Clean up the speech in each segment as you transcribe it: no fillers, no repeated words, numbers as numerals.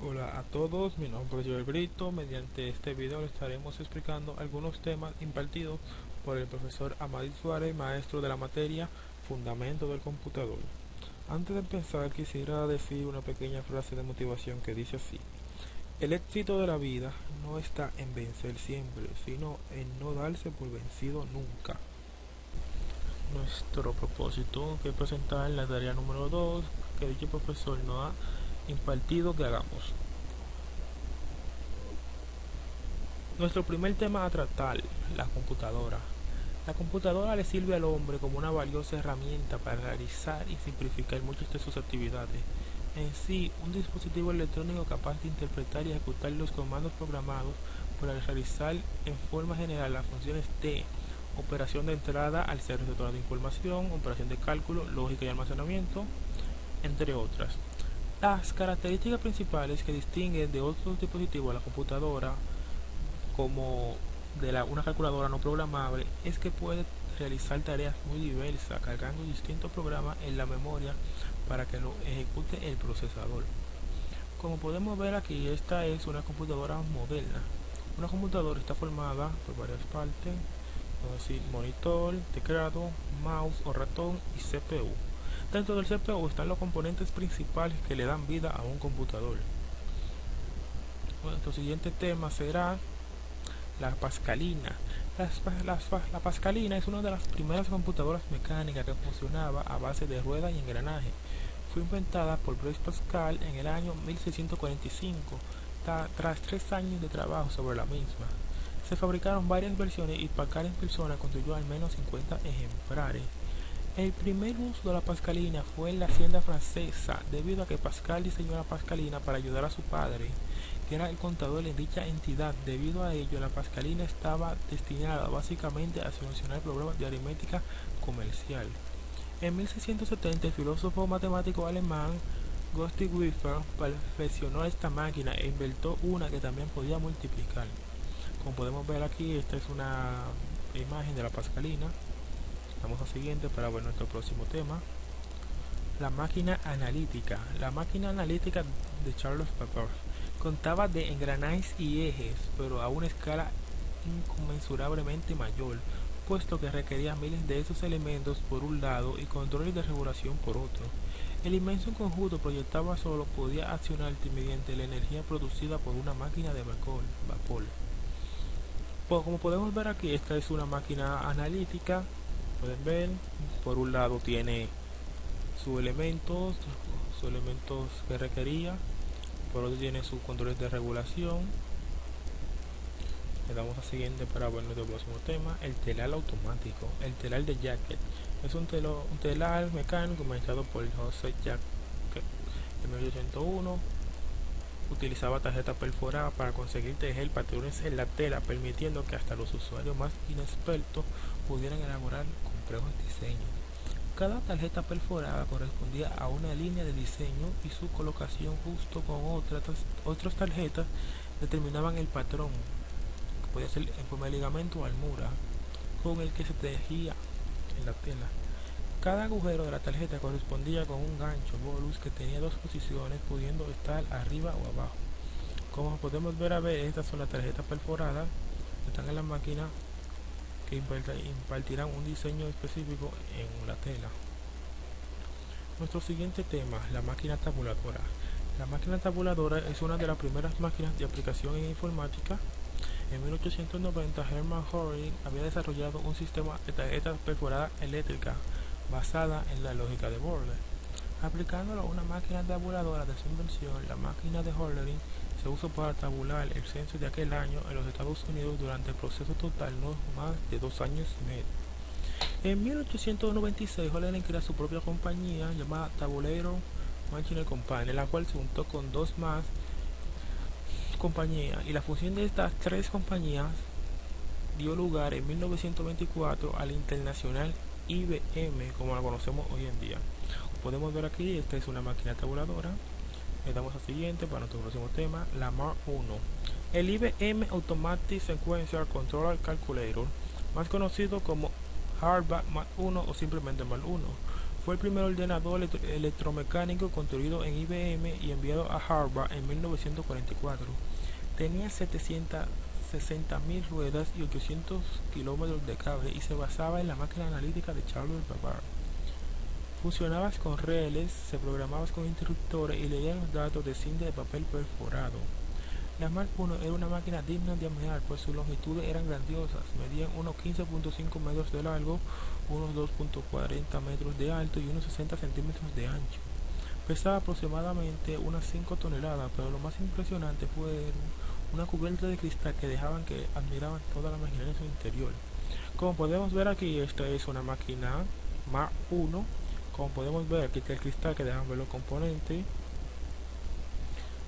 Hola a todos, mi nombre es Joel Brito. Mediante este video les estaremos explicando algunos temas impartidos por el profesor Amadís Suárez, maestro de la materia Fundamento del Computador. Antes de empezar quisiera decir una pequeña frase de motivación que dice así: el éxito de la vida no está en vencer siempre, sino en no darse por vencido nunca. Nuestro propósito que es presentar la tarea número 2 que dicho profesor nos ha impartido que hagamos. Nuestro primer tema a tratar, la computadora. La computadora le sirve al hombre como una valiosa herramienta para realizar y simplificar muchas de sus actividades. En sí, un dispositivo electrónico capaz de interpretar y ejecutar los comandos programados para realizar en forma general las funciones de operación de entrada al ser receptor de información, operación de cálculo, lógica y almacenamiento, entre otras. Las características principales que distinguen de otros dispositivos a la computadora como una calculadora no programable es que puede realizar tareas muy diversas cargando distintos programas en la memoria para que lo ejecute el procesador. Como podemos ver aquí, esta es una computadora moderna. Una computadora está formada por varias partes, es decir, monitor, teclado, mouse o ratón y CPU. Dentro del CPU están los componentes principales que le dan vida a un computador. Nuestro siguiente tema será la Pascalina. La Pascalina es una de las primeras computadoras mecánicas que funcionaba a base de ruedas y engranaje. Fue inventada por Blaise Pascal en el año 1645, tras 3 años de trabajo sobre la misma. Se fabricaron varias versiones y Pascal en persona construyó al menos 50 ejemplares. El primer uso de la Pascalina fue en la hacienda francesa, debido a que Pascal diseñó la Pascalina para ayudar a su padre, que era el contador en dicha entidad. Debido a ello, la Pascalina estaba destinada básicamente a solucionar problemas de aritmética comercial. En 1670, el filósofo matemático alemán Gottlieb Wipfel perfeccionó esta máquina e inventó una que también podía multiplicar. Como podemos ver aquí, esta es una imagen de la Pascalina. Vamos al siguiente para ver nuestro próximo tema. La máquina analítica. La máquina analítica de Charles Babbage contaba de engranajes y ejes, pero a una escala inconmensurablemente mayor, puesto que requería miles de esos elementos por un lado y controles de regulación por otro. El inmenso conjunto proyectado solo podía accionarse mediante la energía producida por una máquina de vapor. Como podemos ver aquí, esta es una máquina analítica. Pueden ver, por un lado tiene sus elementos que requería, por otro tiene sus controles de regulación. Le damos a siguiente para ver nuestro próximo tema, el telar automático. El telar de Jacquet es un telar mecánico inventado por Joseph Jacquet en 1801. Utilizaba tarjetas perforadas para conseguir tejer patrones en la tela, permitiendo que hasta los usuarios más inexpertos pudieran elaborar complejos diseños. Cada tarjeta perforada correspondía a una línea de diseño y su colocación justo con otras tarjetas determinaban el patrón, que podía ser en forma de ligamento o almura, con el que se tejía en la tela. Cada agujero de la tarjeta correspondía con un gancho bolus que tenía dos posiciones, pudiendo estar arriba o abajo. Como podemos ver, estas son las tarjetas perforadas que están en la máquina, que impartirán un diseño específico en la tela. Nuestro siguiente tema, la máquina tabuladora. La máquina tabuladora es una de las primeras máquinas de aplicación en informática. En 1890, Hermann Göring había desarrollado un sistema de tarjetas perforadas eléctricas basada en la lógica de Borde. Aplicándolo a una máquina tabuladora de su invención, la máquina de Göring se usó para tabular el censo de aquel año en los Estados Unidos durante el proceso total no más de 2 años y medio. En 1896, Göring crea su propia compañía llamada Tabulator Machine Company, la cual se juntó con 2 más compañías, y la fusión de estas 3 compañías dio lugar en 1924 al internacional IBM, como la conocemos hoy en día. Podemos ver aquí, esta es una máquina tabuladora. Le damos al siguiente para nuestro próximo tema, la Mark I. El IBM Automatic Sequential Controller Calculator, más conocido como Hardback Mark I o simplemente Mark I, Fue el primer ordenador electromecánico construido en IBM y enviado a Harvard en 1944. Tenía 760.000 ruedas y 800 kilómetros de cable y se basaba en la máquina analítica de Charles Babbage. Funcionaba con relés, se programaba con interruptores y leía los datos de cinta de papel perforado. La Mark I era una máquina digna de admirar, pues sus longitudes eran grandiosas, medían unos 15.5 metros de largo, unos 2.40 metros de alto y unos 60 centímetros de ancho. Pesaba aproximadamente unas 5 toneladas, pero lo más impresionante fue una cubierta de cristal que dejaban que admiraban toda la maquinaria en su interior. Como podemos ver aquí, esta es una máquina Mark I. Como podemos ver, aquí está el cristal que dejan ver los componentes.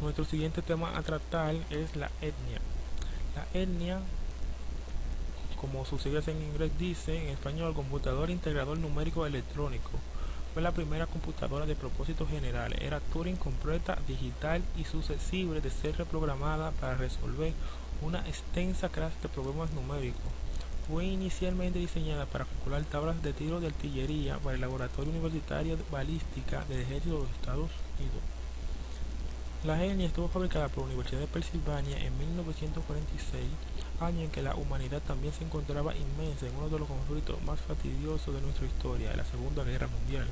Nuestro siguiente tema a tratar es la etnia. La etnia, como sus siglas en inglés dicen, en español, computador integrador numérico electrónico. Fue la primera computadora de propósito general. Era Turing completa, digital y susceptible de ser reprogramada para resolver una extensa clase de problemas numéricos. Fue inicialmente diseñada para calcular tablas de tiro de artillería para el Laboratorio Universitario de Balística del Ejército de los Estados Unidos. La etnia estuvo fabricada por la Universidad de Pensilvania en 1946, año en que la humanidad también se encontraba inmersa en uno de los conflictos más fastidiosos de nuestra historia, la Segunda Guerra Mundial.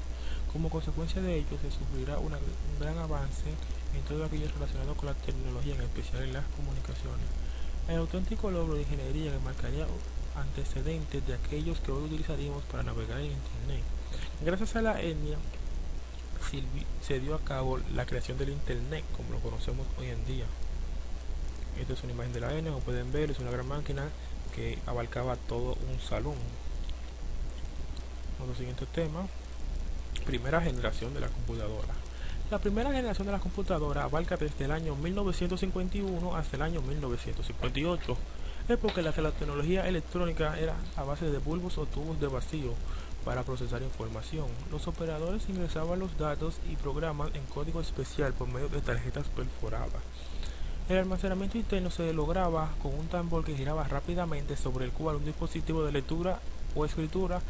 Como consecuencia de ello, se sufrirá un gran avance en todo aquello relacionado con la tecnología, en especial en las comunicaciones. El auténtico logro de ingeniería que marcaría antecedentes de aquellos que hoy utilizaríamos para navegar en Internet. Gracias a la etnia, se dio a cabo la creación del Internet como lo conocemos hoy en día. Esta es una imagen de la etnia, como pueden ver, es una gran máquina que abarcaba todo un salón. Nuestro siguiente tema, primera generación de la computadora. La primera generación de la computadora abarca desde el año 1951 hasta el año 1958, época en la que la tecnología electrónica era a base de bulbos o tubos de vacío para procesar información. Los operadores ingresaban los datos y programas en código especial por medio de tarjetas perforadas. El almacenamiento interno se lograba con un tambor que giraba rápidamente, sobre el cual un dispositivo de lectura o escritura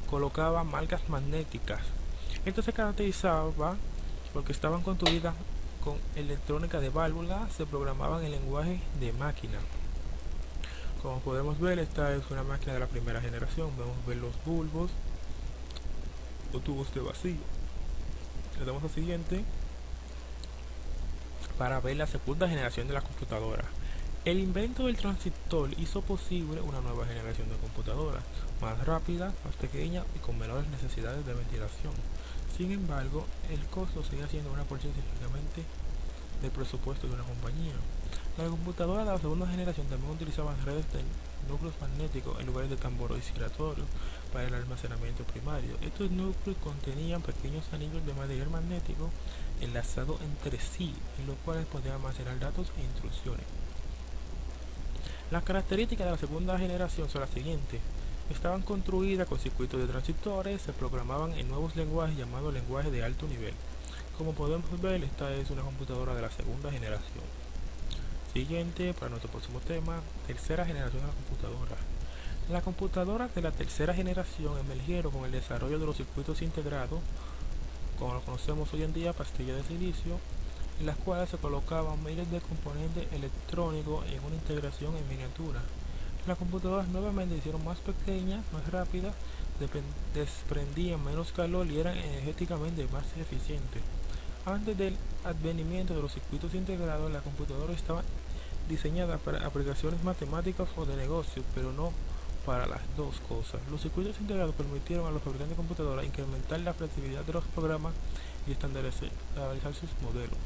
colocaba marcas magnéticas. Esto se caracterizaba porque estaban construidas con electrónica de válvula, se programaban en lenguaje de máquina. Como podemos ver, esta es una máquina de la primera generación. Vamos a ver los bulbos o tubos de vacío. Le damos al siguiente para ver la segunda generación de la computadora. El invento del transistor hizo posible una nueva generación de computadoras, más rápida, más pequeña y con menores necesidades de ventilación. Sin embargo, el costo sigue siendo una porción significativamente del presupuesto de una compañía. La computadora de la segunda generación también utilizaban redes de núcleos magnéticos en lugar de tambores giratorios para el almacenamiento primario. Estos núcleos contenían pequeños anillos de material magnético enlazados entre sí, en los cuales podían almacenar datos e instrucciones. Las características de la segunda generación son las siguientes. Estaban construidas con circuitos de transistores, se programaban en nuevos lenguajes llamados lenguajes de alto nivel. Como podemos ver, esta es una computadora de la segunda generación. Siguiente, para nuestro próximo tema, tercera generación de la computadora. Las computadoras de la tercera generación emergieron con el desarrollo de los circuitos integrados, como los conocemos hoy en día, pastillas de silicio, en las cuales se colocaban miles de componentes electrónicos en una integración en miniatura. Las computadoras nuevamente se hicieron más pequeñas, más rápidas, desprendían menos calor y eran energéticamente más eficientes. Antes del advenimiento de los circuitos integrados, las computadoras estaban diseñadas para aplicaciones matemáticas o de negocios, pero no para las dos cosas. Los circuitos integrados permitieron a los fabricantes de computadoras incrementar la flexibilidad de los programas y estandarizar sus modelos.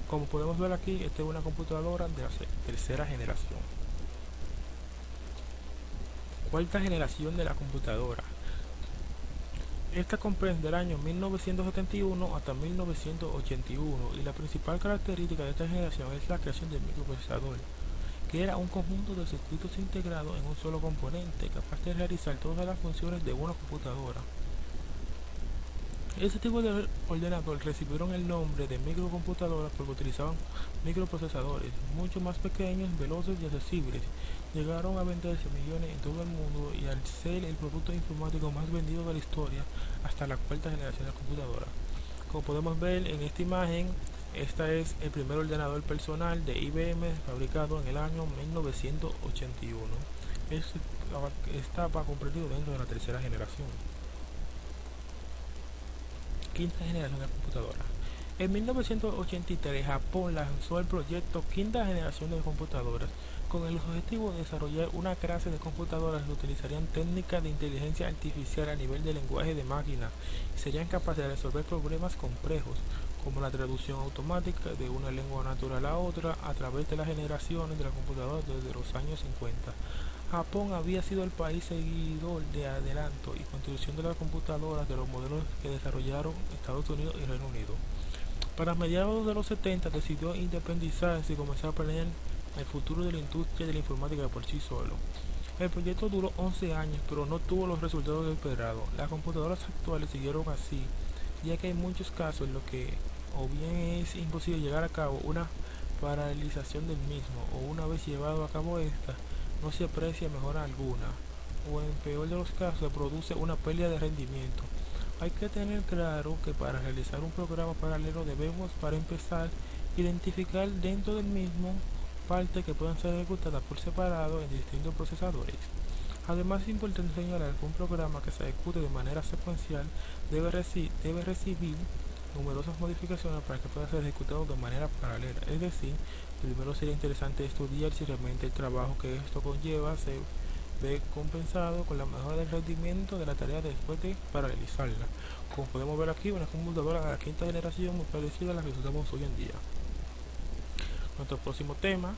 Como podemos ver aquí, esta es una computadora de la tercera generación. Cuarta generación de la computadora. Esta comprende el año 1971 hasta 1981 y la principal característica de esta generación es la creación del microprocesador, que era un conjunto de circuitos integrados en un solo componente capaz de realizar todas las funciones de una computadora. Este tipo de ordenador recibieron el nombre de microcomputadoras porque utilizaban microprocesadores mucho más pequeños, veloces y accesibles. Llegaron a venderse millones en todo el mundo y al ser el producto informático más vendido de la historia hasta la cuarta generación de computadoras. Como podemos ver en esta imagen, este es el primer ordenador personal de IBM fabricado en el año 1981. Estaba comprendido dentro de la tercera generación. Quinta generación de computadora. En 1983, Japón lanzó el proyecto Quinta Generación de Computadoras, con el objetivo de desarrollar una clase de computadoras que utilizarían técnicas de inteligencia artificial a nivel de lenguaje de máquina y serían capaces de resolver problemas complejos, como la traducción automática de una lengua natural a otra a través de las generaciones de la computadora desde los años 50. Japón había sido el país seguidor de adelanto y construcción de las computadoras de los modelos que desarrollaron Estados Unidos y Reino Unido. Para mediados de los 70 decidió independizarse y comenzar a planear el futuro de la industria de la informática por sí solo. El proyecto duró 11 años, pero no tuvo los resultados esperados. Las computadoras actuales siguieron así, ya que hay muchos casos en los que o bien es imposible llegar a cabo una paralización del mismo, o una vez llevado a cabo esta, no se aprecia mejora alguna, o en peor de los casos se produce una pérdida de rendimiento. Hay que tener claro que para realizar un programa paralelo debemos, para empezar, identificar dentro del mismo partes que puedan ser ejecutadas por separado en distintos procesadores. Además, es importante señalar que un programa que se ejecute de manera secuencial debe recibir numerosas modificaciones para que pueda ser ejecutado de manera paralela. Es decir, primero sería interesante estudiar si realmente el trabajo que esto conlleva se ve compensado con la mejora del rendimiento de la tarea después de paralelizarla. Como podemos ver aquí, una computadora de la quinta generación muy parecida a la que usamos hoy en día. Nuestro próximo tema,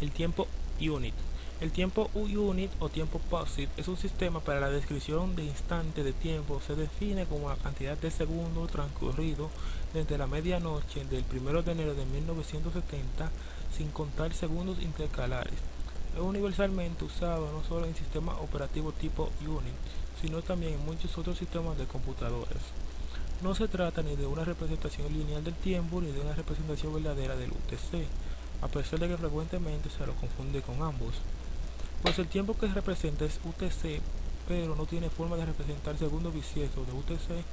el tiempo unit. El tiempo unit o tiempo POSIT es un sistema para la descripción de instantes de tiempo. Se define como la cantidad de segundos transcurridos desde la medianoche del 1 de enero de 1970 sin contar segundos intercalares. Es universalmente usado no solo en sistemas operativos tipo Unix, sino también en muchos otros sistemas de computadores. No se trata ni de una representación lineal del tiempo ni de una representación verdadera del UTC, a pesar de que frecuentemente se lo confunde con ambos. Pues el tiempo que representa es UTC, pero no tiene forma de representar segundos bisiestos de UTC.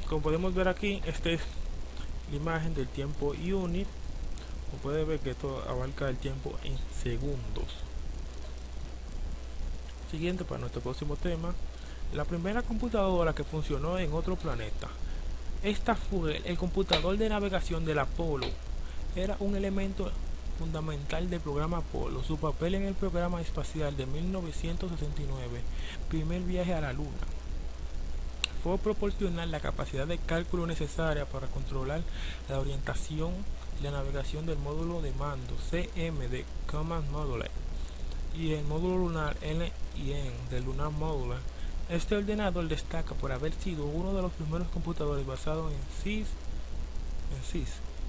Como podemos ver aquí, esta es la imagen del tiempo unit. Como puede ver que esto abarca el tiempo en segundos. Siguiente para nuestro próximo tema, la primera computadora que funcionó en otro planeta. Esta fue el computador de navegación del Apolo. Era un elemento fundamental del programa Apolo. Su papel en el programa espacial de 1969, primer viaje a la Luna, fue proporcionar la capacidad de cálculo necesaria para controlar la orientación y la navegación del módulo de mando CM de Command Module y el módulo lunar LIN del Lunar Module. Este ordenador destaca por haber sido uno de los primeros computadores basados en CIS.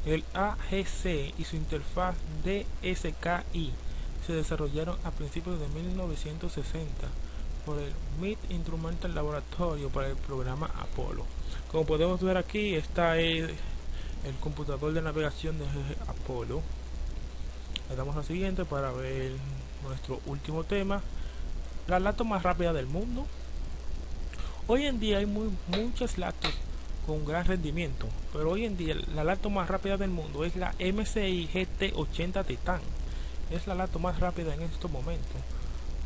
El AGC y su interfaz DSKI se desarrollaron a principios de 1960 por el MIT Instrumental Laboratorio para el programa Apolo. Como podemos ver aquí, está el computador de navegación de Apolo. Le damos a siguiente para ver nuestro último tema, la laptop más rápida del mundo. Hoy en día hay muchas laptops con gran rendimiento, pero hoy en día la laptop más rápida del mundo es la MSI GT80 Titan. Es la laptop más rápida en estos momentos,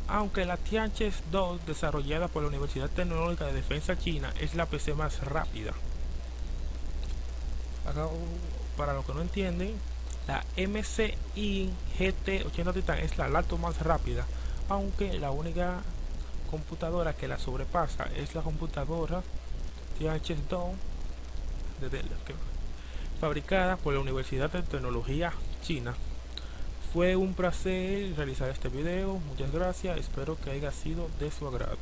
aunque la Tianhe 2 desarrollada por la Universidad Tecnológica de Defensa China es la PC más rápida. Acá, para los que no entienden, la MSI GT80 Titan es la laptop más rápida, aunque la única computadora que la sobrepasa es la computadora Tianhe 2 fabricada por la Universidad de Tecnología China. Fue un placer realizar este video, muchas gracias, espero que haya sido de su agrado.